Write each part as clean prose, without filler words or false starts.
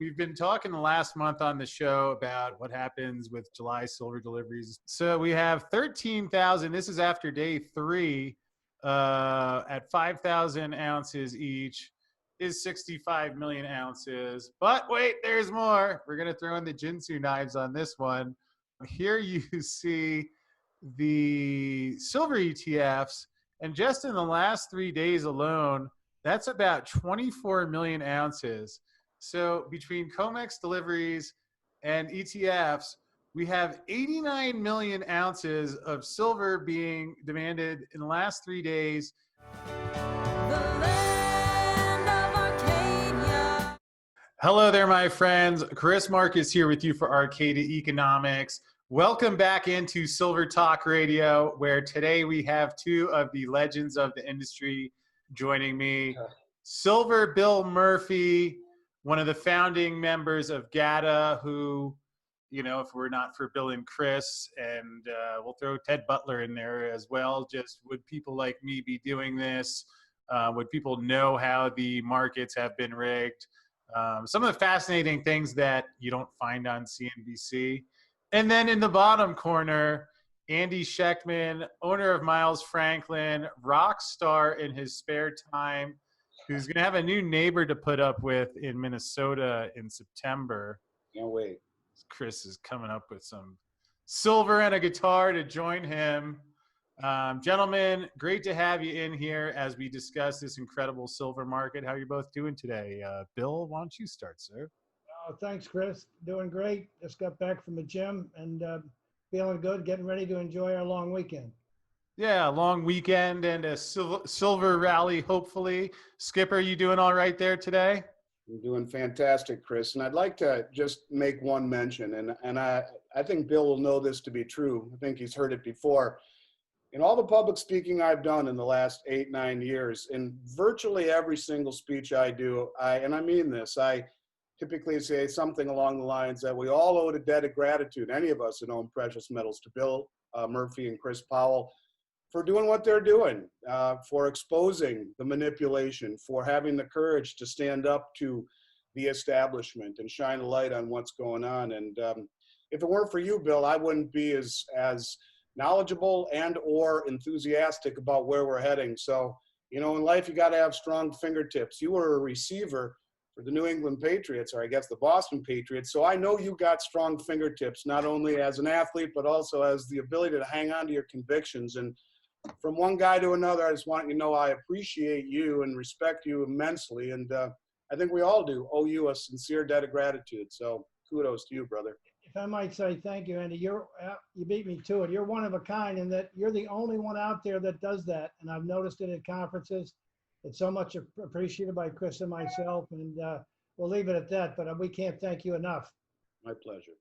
We've been talking the last month on the show about what happens with July silver deliveries. So we have 13,000. This is after day 3 at 5,000 ounces each is 65 million ounces. But wait, there's more. We're going to throw in the Jinsu knives on this one. Here you see the silver ETFs. And just in the last 3 days alone, that's about 24 million ounces. So between COMEX deliveries and ETFs, we have 89 million ounces of silver being demanded in the last 3 days. Hello there, my friends. Chris Marcus here with you for Arcadia Economics. Welcome back into Silver Talk Radio, where today we have two of the legends of the industry joining me. Silver Bill Murphy, one of the founding members of GATA, who, you know, if we're not for Bill and Chris, and we'll throw Ted Butler in there as well, just would people like me be doing this? Would people know how the markets have been rigged? Some of the fascinating things that you don't find on CNBC. And then in the bottom corner, Andy Schectman, owner of Miles Franklin, rock star in his spare time, who's going to have a new neighbor to put up with in Minnesota in September. Can't wait. Chris is coming up with some silver and a guitar to join him. Gentlemen, great to have you in here as we discuss this incredible silver market. How are you both doing today? Bill, why don't you start, sir? Oh, thanks, Chris. Doing great. Just got back from the gym and feeling good, getting ready to enjoy our long weekend. Yeah, long weekend and a silver rally, hopefully. Skipper, you doing all right there today? I'm doing fantastic, Chris. And I'd like to just make one mention, and I think Bill will know this to be true. I think he's heard it before. In all the public speaking I've done in the last 8-9 years, in virtually every single speech I do, and I mean this, I typically say something along the lines that we all owe a debt of gratitude, any of us that own precious metals, to Bill Murphy and Chris Powell for doing what they're doing, for exposing the manipulation, for having the courage to stand up to the establishment and shine a light on what's going on. And if it weren't for you, Bill, I wouldn't be as knowledgeable and or enthusiastic about where we're heading. So, you know, in life, you got to have strong fingertips. You were a receiver for the New England Patriots, or I guess the Boston Patriots. So I know you got strong fingertips, not only as an athlete, but also as the ability to hang on to your convictions. And from one guy to another, I just want you to know I appreciate you and respect you immensely. And I think we all do owe you a sincere debt of gratitude. So kudos to you, brother. If I might say thank you, Andy, you beat me to it. You're one of a kind in that you're the only one out there that does that. And I've noticed it at conferences. It's so much appreciated by Chris and myself. And we'll leave it at that, but we can't thank you enough. My pleasure.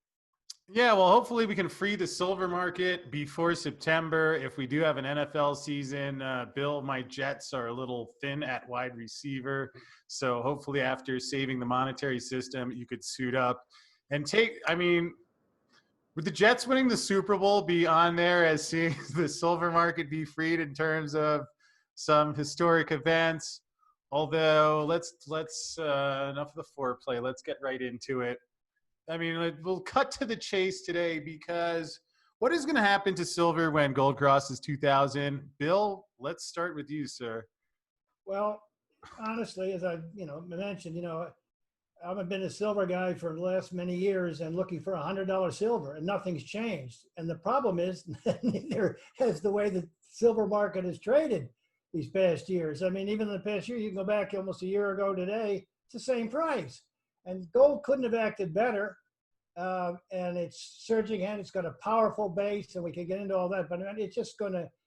Yeah, well, hopefully we can free the silver market before September. If we do have an NFL season, Bill, my Jets are a little thin at wide receiver. So hopefully after saving the monetary system, you could suit up and would the Jets winning the Super Bowl be on there as seeing the silver market be freed in terms of some historic events? Although let's enough of the foreplay. Let's get right into it. I mean, we'll cut to the chase today because what is going to happen to silver when gold crosses 2,000? Bill, let's start with you, sir. Well, honestly, as I mentioned, I haven't been a silver guy for the last many years and looking for $100 silver, and nothing's changed. And the problem is neither has the way the silver market has traded these past years. I mean, even in the past year, you can go back almost a year ago today, it's the same price. And gold couldn't have acted better. And it's surging and it's got a powerful base, and we can get into all that, but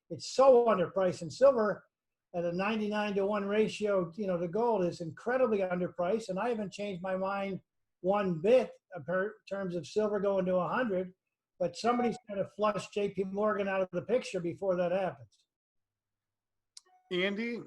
it's so underpriced. And silver at a 99-to-1 ratio, to gold is incredibly underpriced. And I haven't changed my mind one bit in terms of silver going to 100, but somebody's got to flush JP Morgan out of the picture before that happens. Andy?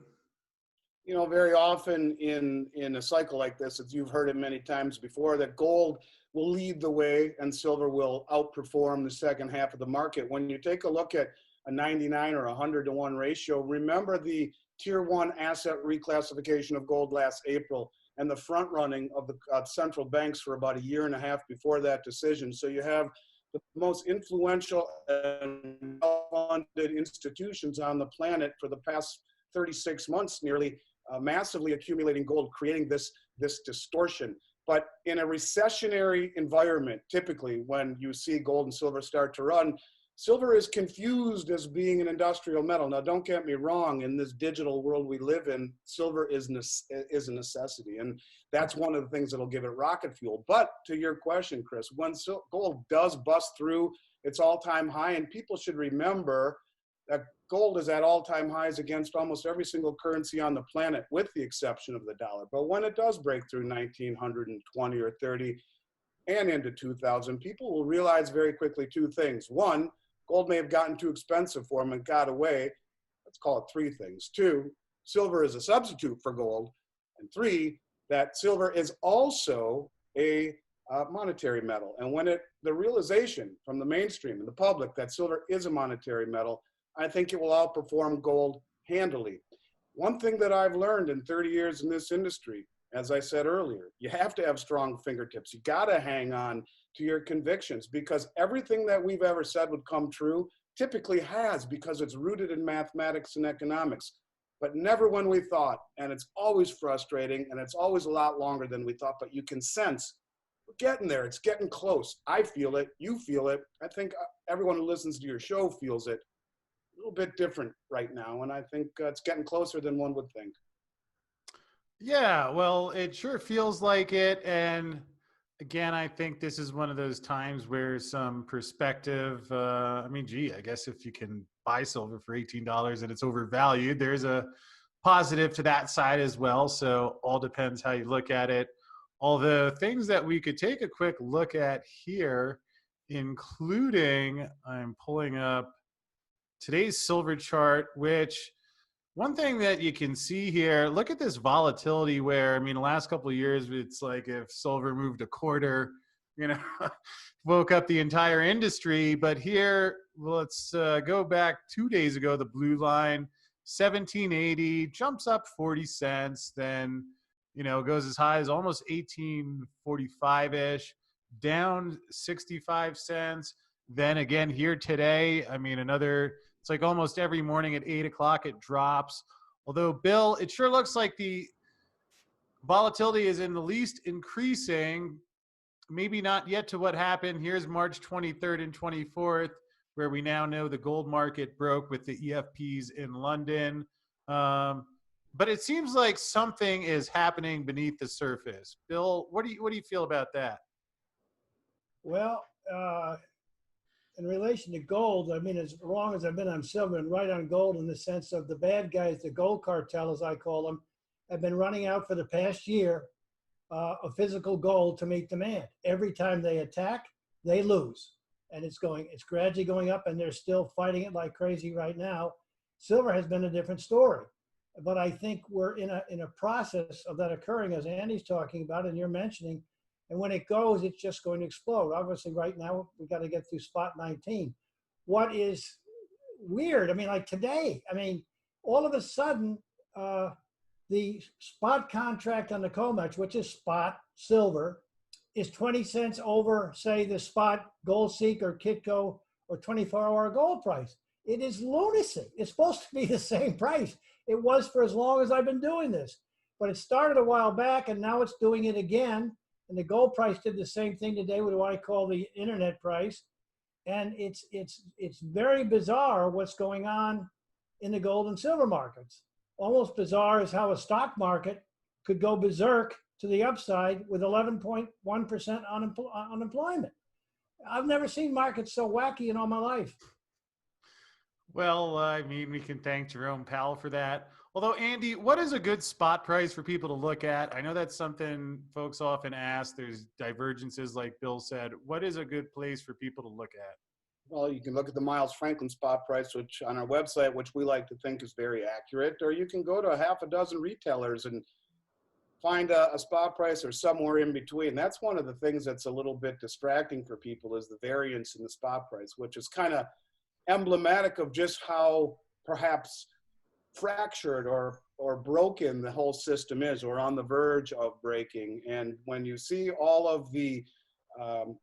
You know, very often in a cycle like this, as you've heard it many times before, that gold will lead the way and silver will outperform the second half of the market. When you take a look at a 99 or 100-to-1 ratio, remember the tier 1 asset reclassification of gold last April. and the front running of the central banks for about a year and a half before that decision. So you have the most influential and well-funded institutions on the planet for the past 36 months nearly, massively accumulating gold, creating this distortion. But in a recessionary environment, typically when you see gold and silver start to run, silver is confused as being an industrial metal. Now, don't get me wrong, in this digital world we live in, silver is a necessity. And that's one of the things that'll give it rocket fuel. But to your question, Chris, when gold does bust through its all-time high, and people should remember that gold is at all-time highs against almost every single currency on the planet, with the exception of the dollar. But when it does break through 1920 or 30 and into 2000, people will realize very quickly two things. One, gold may have gotten too expensive for them and got away. Let's call it three things. Two, silver is a substitute for gold. And three, that silver is also a monetary metal. And when the realization from the mainstream and the public that silver is a monetary metal, I think it will outperform gold handily. One thing that I've learned in 30 years in this industry, as I said earlier, you have to have strong fingertips. You got to hang on to your convictions, because everything that we've ever said would come true typically has, because it's rooted in mathematics and economics, but never when we thought. And it's always frustrating, and it's always a lot longer than we thought, but you can sense we're getting there. It's getting close. I feel it. You feel it. I think everyone who listens to your show feels it. A little bit different right now, and I think it's getting closer than one would think. Yeah, well, it sure feels like it. And again, I think this is one of those times where some perspective, I mean, gee, I guess if you can buy silver for $18 and it's overvalued, there's a positive to that side as well. So all depends how you look at it. Although things that we could take a quick look at here, including, I'm pulling up today's silver chart, which one thing that you can see here, look at this volatility where, I mean, the last couple of years, it's like if silver moved a quarter, you know, woke up the entire industry. But here, let's go back 2 days ago, the blue line, 1780, jumps up 40 cents, then, you know, goes as high as almost 1845-ish, down 65 cents. Then again here today, I mean, it's like almost every morning at 8 o'clock it drops. Although, Bill, it sure looks like the volatility is in the least increasing. Maybe not yet to what happened. Here's March 23rd and 24th, where we now know the gold market broke with the EFPs in London. But it seems like something is happening beneath the surface. Bill, what do you feel about that? Well, in relation to gold, I mean, as long as I've been on silver and right on gold, in the sense of the bad guys, the gold cartel, as I call them, have been running out for the past year of physical gold to meet demand. Every time they attack, they lose. And it's gradually going up, and they're still fighting it like crazy right now. Silver has been a different story. But I think we're in a process of that occurring, as Andy's talking about and you're mentioning. And when it goes, it's just going to explode. Obviously, right now, we've got to get through spot 19. What is weird, I mean, like today, I mean, all of a sudden, the spot contract on the COMEX, which is spot silver, is 20 cents over, say, the spot Gold Seek or Kitco or 24-hour gold price. It is lunacy. It's supposed to be the same price. It was for as long as I've been doing this. But it started a while back, and now it's doing it again. And the gold price did the same thing today with what I call the internet price. And it's very bizarre what's going on in the gold and silver markets. Almost bizarre is how a stock market could go berserk to the upside with 11.1% unemployment. I've never seen markets so wacky in all my life. Well, I mean, we can thank Jerome Powell for that. Although, Andy, what is a good spot price for people to look at? I know that's something folks often ask. There's divergences, like Bill said. What is a good place for people to look at? Well, you can look at the Miles Franklin spot price, which on our website, which we like to think is very accurate, or you can go to a half a dozen retailers and find a spot price or somewhere in between. That's one of the things that's a little bit distracting for people, is the variance in the spot price, which is kind of emblematic of just how perhaps fractured or broken the whole system is, or on the verge of breaking. And when you see all of um,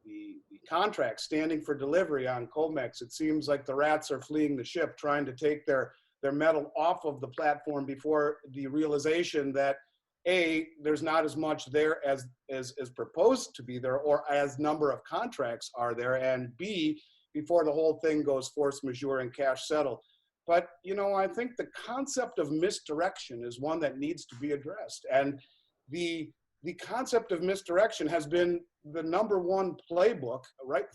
the contracts standing for delivery on COMEX, it seems like the rats are fleeing the ship, trying to take their metal off of the platform before the realization that A, there's not as much there as proposed to be there, or as number of contracts are there, and B, before the whole thing goes force majeure and cash settle. But, you know, I think the concept of misdirection is one that needs to be addressed. And the concept of misdirection has been the #1 playbook, right?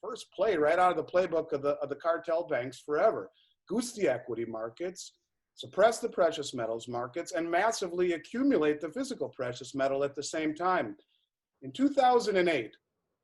First play right out of the playbook of the cartel banks forever. Goose the equity markets, suppress the precious metals markets, and massively accumulate the physical precious metal at the same time. In 2008,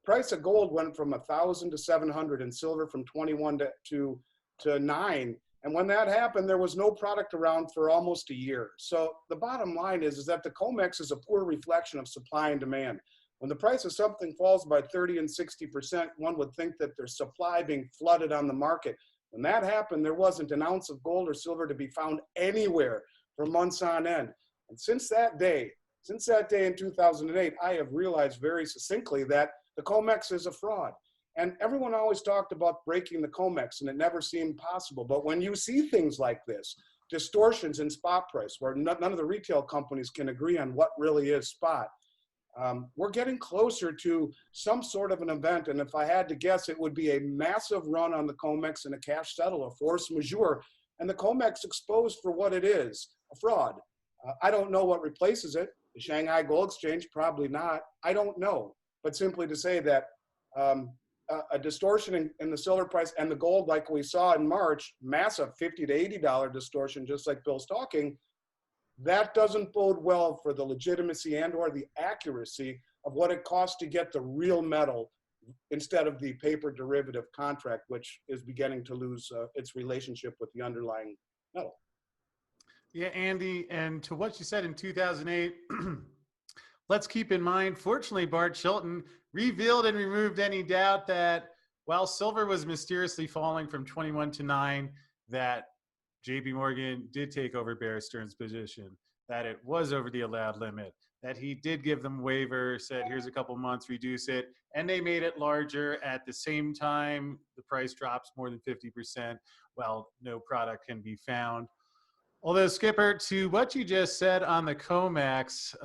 price of gold went from 1,000 to 700 and silver from 21 to 9. And when that happened, there was no product around for almost a year. So the bottom line is that the COMEX is a poor reflection of supply and demand. When the price of something falls by 30 and 60%, one would think that there's supply being flooded on the market. When that happened, there wasn't an ounce of gold or silver to be found anywhere for months on end. And since that day in 2008, I have realized very succinctly that the COMEX is a fraud. And everyone always talked about breaking the COMEX, and it never seemed possible. But when you see things like this, distortions in spot price, where none of the retail companies can agree on what really is spot, we're getting closer to some sort of an event. And if I had to guess, it would be a massive run on the COMEX and a cash settle, a force majeure, and the COMEX exposed for what it is, a fraud. I don't know what replaces it. The Shanghai Gold Exchange, probably not. I don't know. But simply to say that a distortion in the silver price and the gold, like we saw in March, massive $50 to $80 distortion, just like Bill's talking, that doesn't bode well for the legitimacy and or the accuracy of what it costs to get the real metal instead of the paper derivative contract, which is beginning to lose its relationship with the underlying metal. Yeah, Andy, and to what you said in 2008, let's keep in mind, fortunately, Bart Chilton revealed and removed any doubt that while silver was mysteriously falling from 21 to 9, that JP Morgan did take over Bear Stearns' position, that it was over the allowed limit, that he did give them a waiver, said, here's a couple months, reduce it, and they made it larger. At the same time, the price drops more than 50%, while no product can be found. Although, Skipper, to what you just said on the COMEX,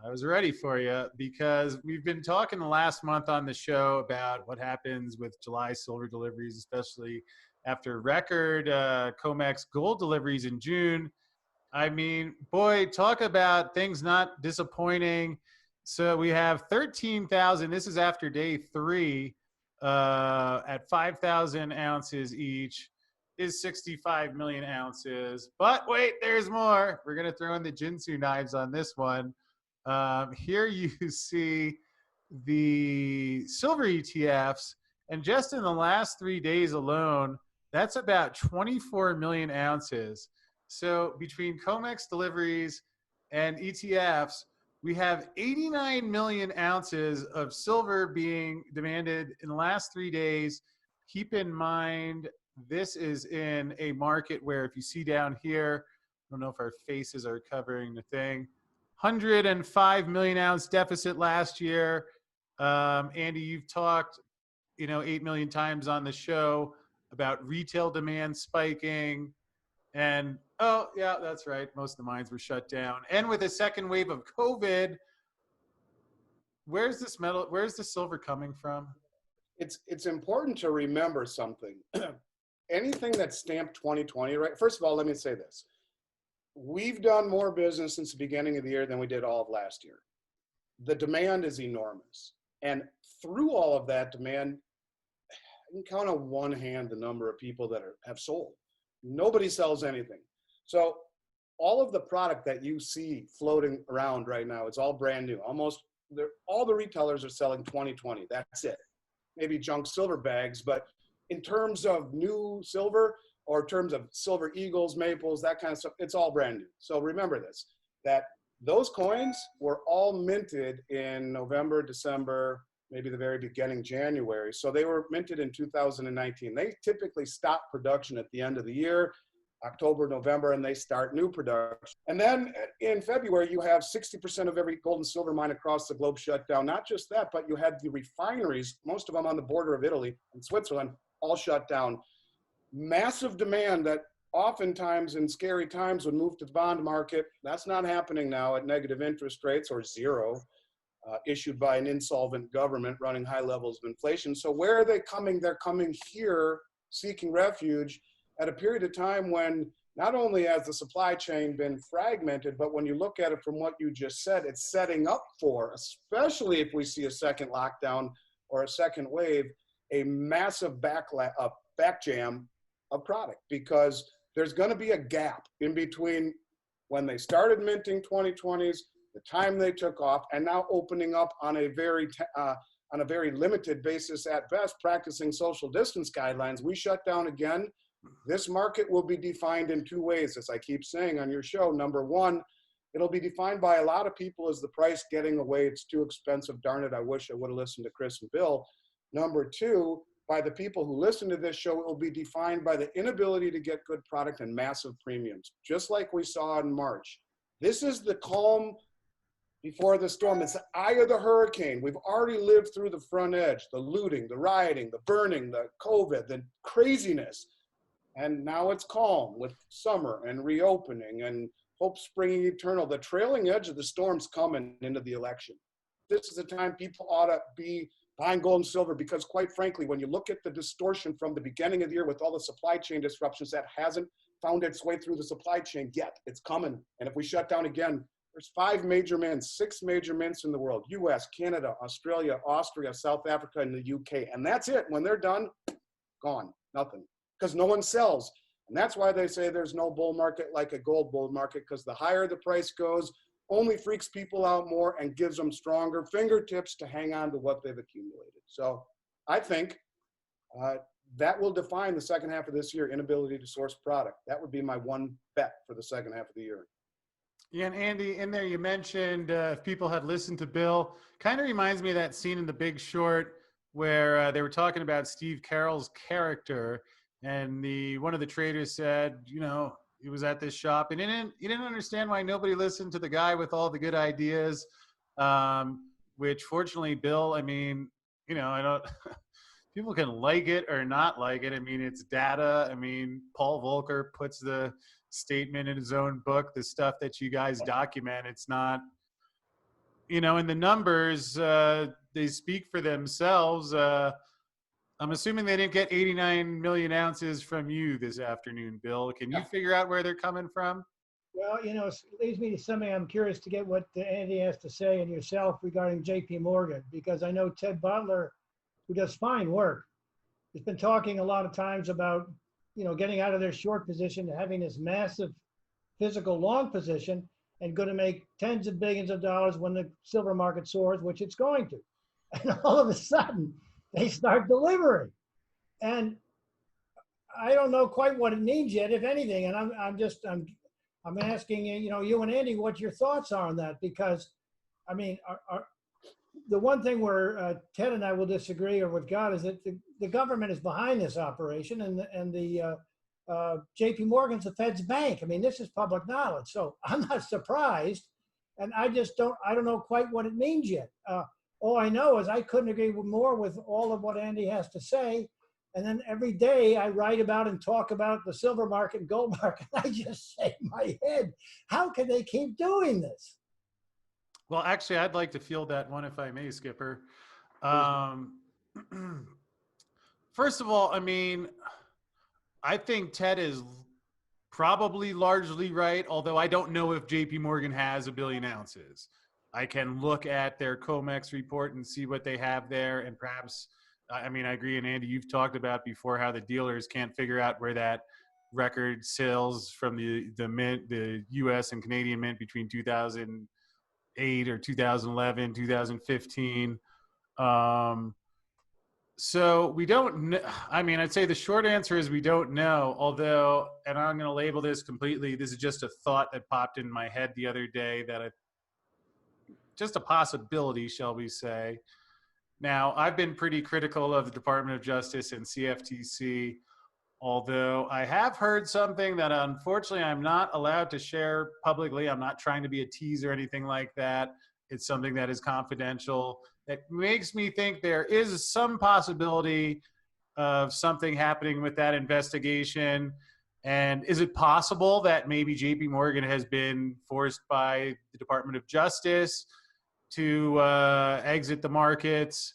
I was ready for you, because we've been talking the last month on the show about what happens with July silver deliveries, especially after record COMEX gold deliveries in June. I mean, boy, talk about things not disappointing. So we have 13,000. This is after day 3 at 5,000 ounces each is 65 million ounces. But wait, there's more. We're going to throw in the Jinsu knives on this one. Here you see the silver ETFs, and just in the last 3 days alone, that's about 24 million ounces. So between COMEX deliveries and ETFs, we have 89 million ounces of silver being demanded in the last 3 days. Keep in mind, this is in a market where, if you see down here, I don't know if our faces are covering the thing, 105 million ounce deficit last year. Andy, you've talked, 8 million times on the show about retail demand spiking. And, oh, yeah, that's right. Most of the mines were shut down. And with a second wave of COVID, where's the silver coming from? It's important to remember something. Anything that's stamped 2020, right? First of all, let me say this. We've done more business since the beginning of the year than we did all of last year. The demand is enormous. And through all of that demand, I can count on one hand the number of people that have sold. Nobody sells anything. So all of the product that you see floating around right now, it's all brand new. All the retailers are selling 2020. That's it. Maybe junk silver bags, but in terms of new silver, or in terms of silver eagles, maples, that kind of stuff, it's all brand new. So remember this, that those coins were all minted in November, December, maybe the very beginning January. So they were minted in 2019. They typically stop production at the end of the year, October, November, and they start new production. And then in February, you have 60% of every gold and silver mine across the globe shut down. Not just that, but you had the refineries, most of them on the border of Italy and Switzerland, all shut down. Massive demand that oftentimes in scary times would move to the bond market. That's not happening now at negative interest rates or zero, issued by an insolvent government running high levels of inflation. So where are they coming? They're coming here seeking refuge at a period of time when not only has the supply chain been fragmented, but when you look at it from what you just said, it's setting up for, especially if we see a second lockdown or a second wave, a massive back jam of product, because there's going to be a gap in between when they started minting 2020s, the time they took off, and now opening up on a very limited basis at best, practicing social distance guidelines. We shut down again. This market will be defined in two ways, as I keep saying on your show. Number one, it'll be defined by a lot of people as the price getting away. It's too expensive. Darn it, I wish I would have listened to Chris and Bill. Number two, by the people who listen to this show, it will be defined by the inability to get good product and massive premiums, just like we saw in March. This is the calm before the storm. It's the eye of the hurricane. We've already lived through the front edge, the looting, the rioting, the burning, the COVID, the craziness. And now it's calm with summer and reopening and hope springing eternal. The trailing edge of the storm's coming into the election. This is the time people ought to be buying gold and silver, because quite frankly, when you look at the distortion from the beginning of the year with all the supply chain disruptions, that hasn't found its way through the supply chain yet. It's coming. And if we shut down again, there's 5 major mints, 6 major mints in the world: US, Canada, Australia, Austria, South Africa, and the UK. And that's it. When they're done, gone, nothing. Because no one sells. And that's why they say there's no bull market like a gold bull market, because the higher the price goes, only freaks people out more and gives them stronger fingertips to hang on to what they've accumulated. So I think that will define the second half of this year, inability to source product. That would be my one bet for the second half of the year. Yeah, and Andy, in there you mentioned if people had listened to Bill, kind of reminds me of that scene in The Big Short where they were talking about Steve Carell's character, and one of the traders said, you know, he was at this shop and he didn't understand why nobody listened to the guy with all the good ideas, which fortunately, Bill, I mean, you know, I don't, people can like it or not like it. I mean, it's data. I mean, Paul Volcker puts the statement in his own book, the stuff that you guys document. It's not, you know, and the numbers, they speak for themselves. I'm assuming they didn't get 89 million ounces from you this afternoon, Bill. Can you figure out where they're coming from? Well, you know, it leads me to something I'm curious to get what Andy has to say and yourself regarding JP Morgan, because I know Ted Butler, who does fine work, has been talking a lot of times about, you know, getting out of their short position and having this massive physical long position and going to make tens of billions of dollars when the silver market soars, which it's going to. And all of a sudden, they start delivering. And I don't know quite what it means yet, if anything. And I'm asking, you know, you and Andy, what your thoughts are on that, because I mean, the one thing where Ted and I will disagree, or with God, is that the government is behind this operation, and the JP Morgan's the Fed's bank. I mean, this is public knowledge, so I'm not surprised, and I don't know quite what it means yet. All I know is I couldn't agree more with all of what Andy has to say. And then every day I write about and talk about the silver market and gold market. I just say in my head, how can they keep doing this? Well, actually, I'd like to field that one, if I may, Skipper. First of all, I mean, I think Ted is probably largely right, although I don't know if JP Morgan has 1 billion ounces. I can look at their COMEX report and see what they have there, and perhaps, I mean, I agree, and Andy, you've talked about before how the dealers can't figure out where that record sales from the mint, the U.S. and Canadian mint between 2008 or 2011, 2015. So we don't know. I mean, I'd say the short answer is we don't know, although, and I'm going to label this completely, this is just a thought that popped in my head the other day, that just a possibility, shall we say, Now, I've been pretty critical of the Department of Justice and CFTC, although I have heard something that unfortunately I'm not allowed to share publicly. I'm not trying to be a tease or anything like that. It's something that is confidential. That makes me think there is some possibility of something happening with that investigation. And is it possible that maybe JP Morgan has been forced by the Department of Justice to exit the markets?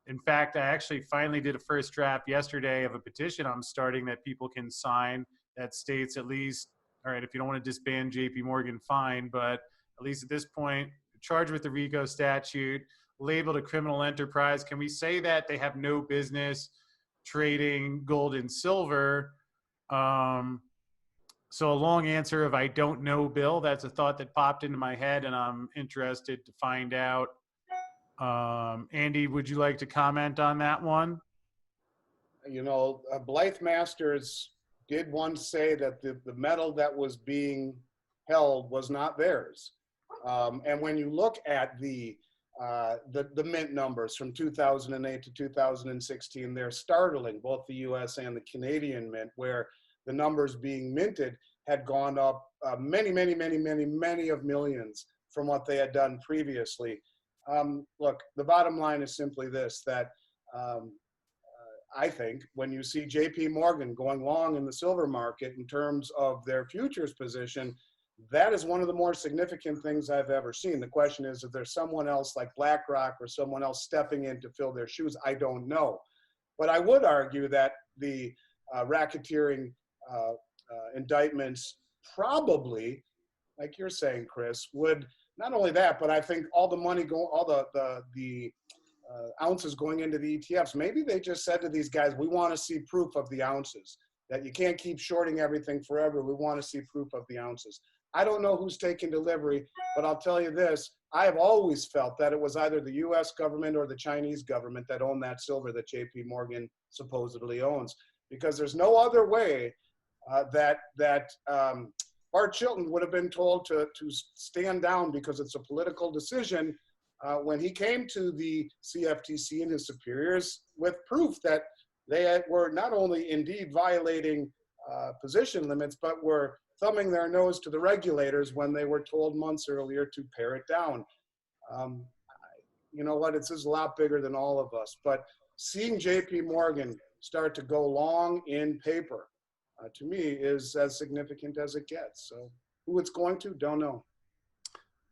In fact, I actually finally did a first draft yesterday of a petition I'm starting that people can sign that states at least, all right, if you don't want to disband JP Morgan, fine, but at least at this point, charged with the RICO statute, labeled a criminal enterprise. Can we say that they have no business trading gold and silver? So a long answer of I don't know, Bill. That's a thought that popped into my head, and I'm interested to find out. Andy, would you like to comment on that one? You know, Blythe Masters did once say that the metal that was being held was not theirs. And when you look at the mint numbers from 2008 to 2016, they're startling, both the US and the Canadian mint, where the numbers being minted had gone up many of millions from what they had done previously. Look, the bottom line is simply this, that I think when you see JP Morgan going long in the silver market in terms of their futures position, that is one of the more significant things I've ever seen. The question is, if there's someone else like BlackRock or someone else stepping in to fill their shoes, I don't know. But I would argue that the racketeering indictments probably, like you're saying, Chris, would not only that, but I think all the money going, all the ounces going into the ETFs, maybe they just said to these guys, we want to see proof of the ounces, that you can't keep shorting everything forever. We want to see proof of the ounces. I don't know who's taking delivery, but I'll tell you this, I have always felt that it was either the US government or the Chinese government that owned that silver that JP Morgan supposedly owns, because there's no other way that Bart Chilton would have been told to stand down because it's a political decision when he came to the CFTC and his superiors with proof that they were not only indeed violating position limits, but were thumbing their nose to the regulators when they were told months earlier to pare it down. You know what, it's a lot bigger than all of us, but seeing JP Morgan start to go long in paper, to me, is as significant as it gets. So who it's going to, don't know.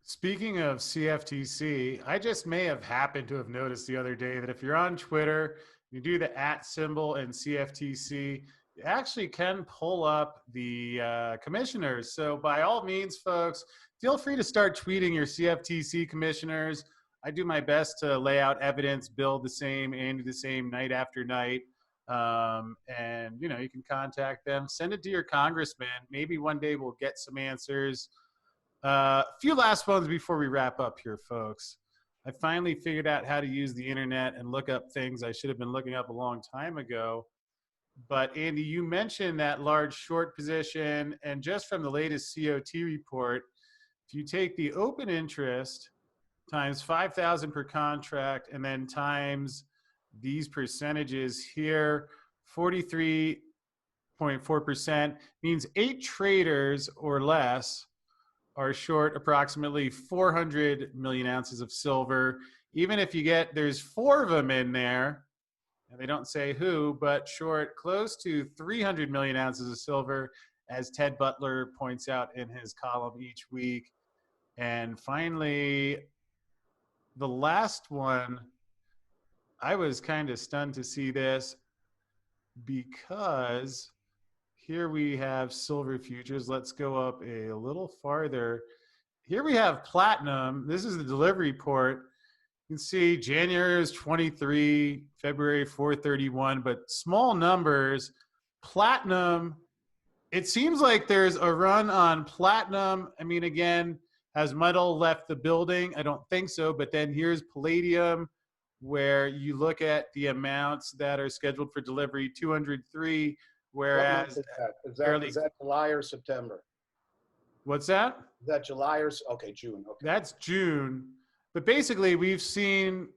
Speaking of CFTC, I just may have happened to have noticed the other day that if you're on Twitter, you do the @ symbol and CFTC, you actually can pull up the commissioners. So by all means, folks, feel free to start tweeting your CFTC commissioners. I do my best to lay out evidence, Bill the same, Andy the same, night after night. And you know, you can contact them, send it to your congressman. Maybe one day we'll get some answers. A few last ones before we wrap up here, folks. I finally figured out how to use the internet and look up things I should have been looking up a long time ago. But Andy, you mentioned that large short position, and just from the latest COT report, if you take the open interest times 5,000 per contract and then times these percentages here, 43.4% means 8 traders or less are short approximately 400 million ounces of silver. Even if you get, there's 4 of them in there, and they don't say who, but short close to 300 million ounces of silver, as Ted Butler points out in his column each week. And finally, the last one, I was kind of stunned to see this because here we have silver futures. Let's go up a little farther. Here we have platinum. This is the delivery report. You can see January is 23, February 431, but small numbers. Platinum, it seems like there's a run on platinum. I mean, again, has metal left the building? I don't think so, but then here's palladium, where you look at the amounts that are scheduled for delivery, 203, whereas is that July or September? What's that? Is that July or, okay, June. Okay. That's June. But basically, we've seen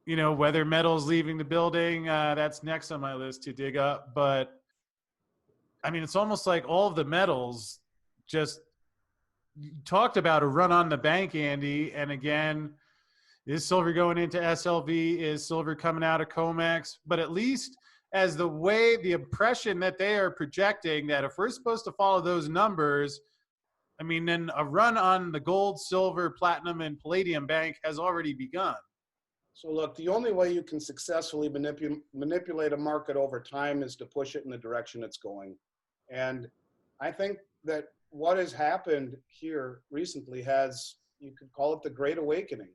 whether metals leaving the building, that's next on my list to dig up. But I mean, it's almost like all of the metals just talked about a run on the bank, Andy. And again, is silver going into SLV? Is silver coming out of COMEX? But at least as the impression that they are projecting, that if we're supposed to follow those numbers, I mean, then a run on the gold, silver, platinum, and palladium bank has already begun. So look, the only way you can successfully manipulate a market over time is to push it in the direction it's going. And I think that what has happened here recently has, you could call it the Great Awakening.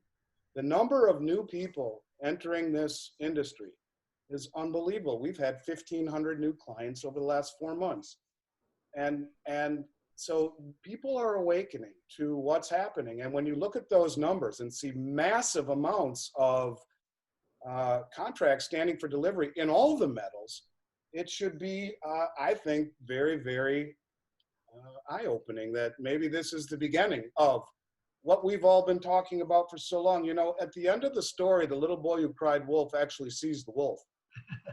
The number of new people entering this industry is unbelievable. We've had 1,500 new clients over the last 4 months. And so people are awakening to what's happening. And when you look at those numbers and see massive amounts of contracts standing for delivery in all the metals, it should be, I think, very, very eye-opening that maybe this is the beginning of what we've all been talking about for so long. At the end of the story, the little boy who cried wolf actually sees the wolf.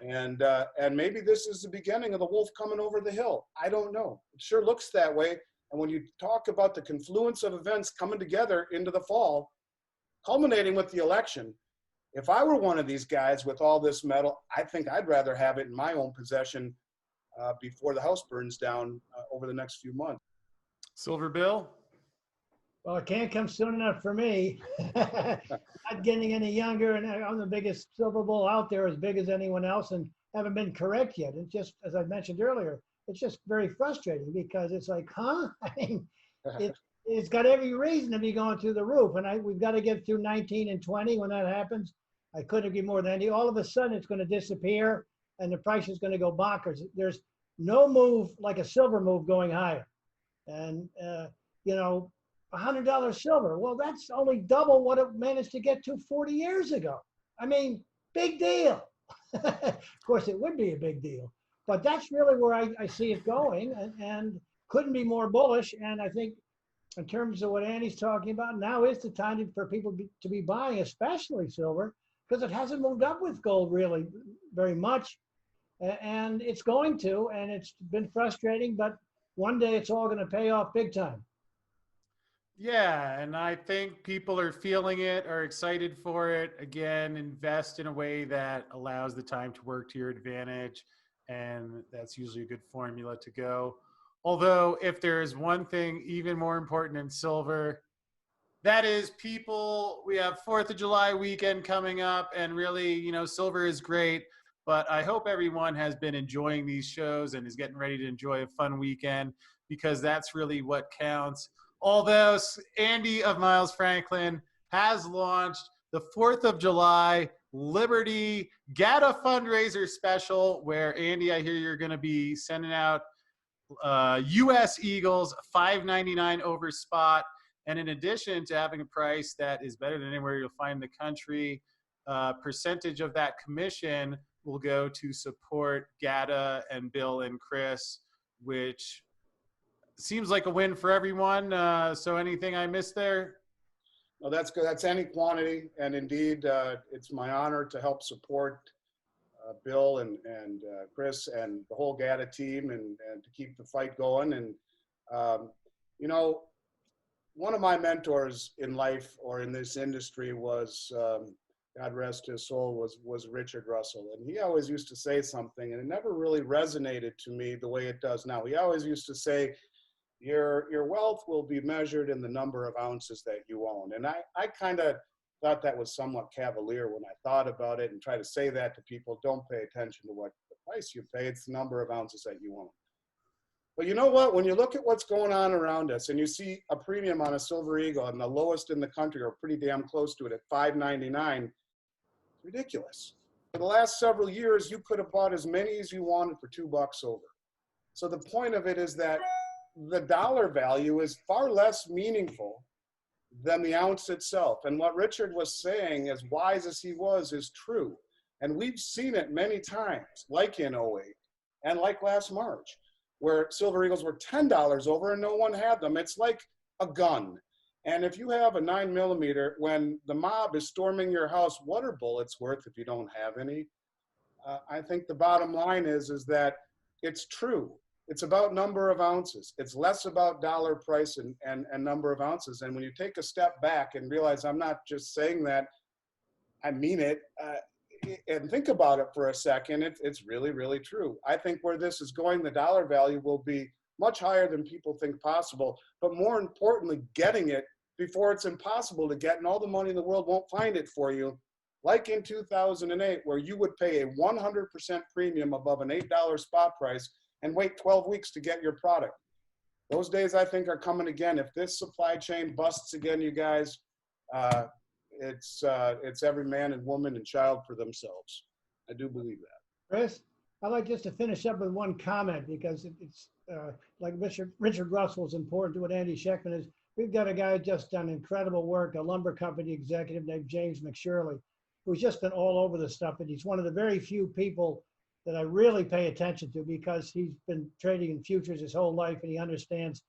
And maybe this is the beginning of the wolf coming over the hill. I don't know. It sure looks that way. And when you talk about the confluence of events coming together into the fall, culminating with the election, if I were one of these guys with all this metal, I think I'd rather have it in my own possession before the house burns down over the next few months. Silver Bill? Well, it can't come soon enough for me. Not getting any younger, and I'm the biggest silver bull out there, as big as anyone else, and haven't been correct yet. It's just, as I mentioned earlier, it's just very frustrating because it's like, huh? I mean, it's got every reason to be going through the roof, and we've got to get through 19 and 20 when that happens. I couldn't agree more than Andy. All of a sudden, it's going to disappear, and the price is going to go bonkers. There's no move like a silver move going higher, and $100 silver. Well, that's only double what it managed to get to 40 years ago. I mean, big deal. Of course, it would be a big deal, but that's really where I see it going, and couldn't be more bullish. And I think in terms of what Andy's talking about, now is the time for people to be buying, especially silver, because it hasn't moved up with gold really very much. And it's going to, and it's been frustrating, but one day it's all going to pay off big time. Yeah, and I think people are feeling it, are excited for it. Again, invest in a way that allows the time to work to your advantage, and that's usually a good formula to go. Although, if there is one thing even more important in silver, that is people. We have 4th of July weekend coming up, and really, silver is great, but I hope everyone has been enjoying these shows and is getting ready to enjoy a fun weekend, because that's really what counts. Although Andy of Miles Franklin has launched the 4th of July Liberty GATA fundraiser special, where, Andy, I hear you're going to be sending out U.S. Eagles $5.99 over spot. And in addition to having a price that is better than anywhere you'll find in the country, percentage of that commission will go to support GATA and Bill and Chris, which seems like a win for everyone. So anything I missed there? No, that's good. That's any quantity. And indeed, it's my honor to help support Bill and Chris and the whole GATA team and to keep the fight going. And, one of my mentors in life or in this industry was, God rest his soul, was Richard Russell. And he always used to say something, and it never really resonated to me the way it does now. He always used to say, your wealth will be measured in the number of ounces that you own. And I kind of thought that was somewhat cavalier when I thought about it and try to say that to people. Don't pay attention to what the price you pay, it's the number of ounces that you own. But you know what? When you look at what's going on around us and you see a premium on a Silver Eagle and the lowest in the country, or pretty damn close to it, at $5.99, it's ridiculous. For the last several years, you could have bought as many as you wanted for $2 over. So the point of it is that the dollar value is far less meaningful than the ounce itself. And what Richard was saying, as wise as he was, is true. And we've seen it many times, like in 08 and like last March, where Silver Eagles were $10 over and no one had them. It's like a gun. And if you have a 9mm, when the mob is storming your house, what are bullets worth if you don't have any? I think the bottom line is that it's true. It's about number of ounces. It's less about dollar price and number of ounces. And when you take a step back and realize I'm not just saying that, I mean it, and think about it for a second, it's really, really true. I think where this is going, the dollar value will be much higher than people think possible, but more importantly, getting it before it's impossible to get, and all the money in the world won't find it for you. Like in 2008, where you would pay a 100% premium above an $8 spot price and wait 12 weeks to get your product. Those days, I think, are coming again. If this supply chain busts again, you guys, it's every man and woman and child for themselves. I do believe that. Chris, I'd like just to finish up with one comment, because it's like Richard Russell's important to what Andy Schectman is. We've got a guy who just done incredible work, a lumber company executive named James McShirley, who's just been all over the stuff. And he's one of the very few people that I really pay attention to, because he's been trading in futures his whole life and he understands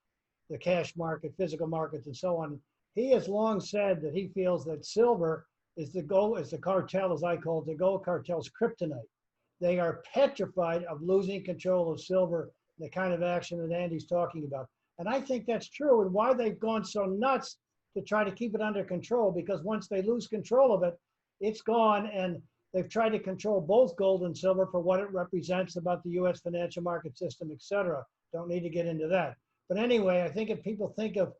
the cash market, physical markets, and so on. He has long said that he feels that silver is the cartel, as I call it, the gold cartel's kryptonite. They are petrified of losing control of silver, the kind of action that Andy's talking about. And I think that's true, and why they've gone so nuts to try to keep it under control, because once they lose control of it, it's gone. And they've tried to control both gold and silver for what it represents about the U.S. financial market system, et cetera. Don't need to get into that. But anyway, I think if people think of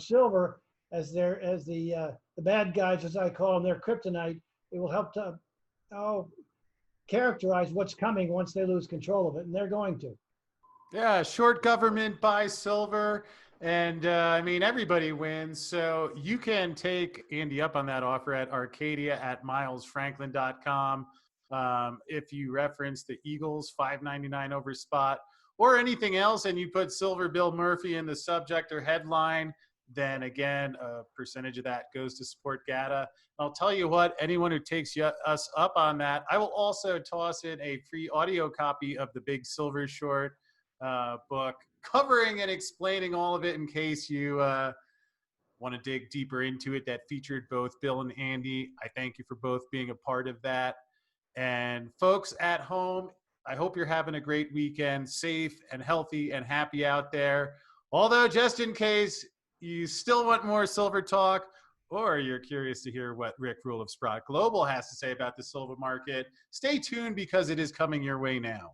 silver as the bad guys, as I call them, their kryptonite, it will help to characterize what's coming once they lose control of it, and they're going to. Yeah, short government, buy silver, and I mean, everybody wins. So you can take Andy up on that offer at Arcadia at milesfranklin.com. If you reference the Eagles $5.99 over spot or anything else, and you put Silver Bill Murphy in the subject or headline, then again, a percentage of that goes to support GATA. I'll tell you what, anyone who takes us up on that, I will also toss in a free audio copy of the Big Silver Short book, covering and explaining all of it in case you want to dig deeper into it. That featured both Bill and Andy. I thank you for both being a part of that. And folks at home, I hope you're having a great weekend, safe and healthy and happy out there. Although, just in case you still want more silver talk, or you're curious to hear what Rick Rule of Sprott Global has to say about the silver market, stay tuned, because it is coming your way now.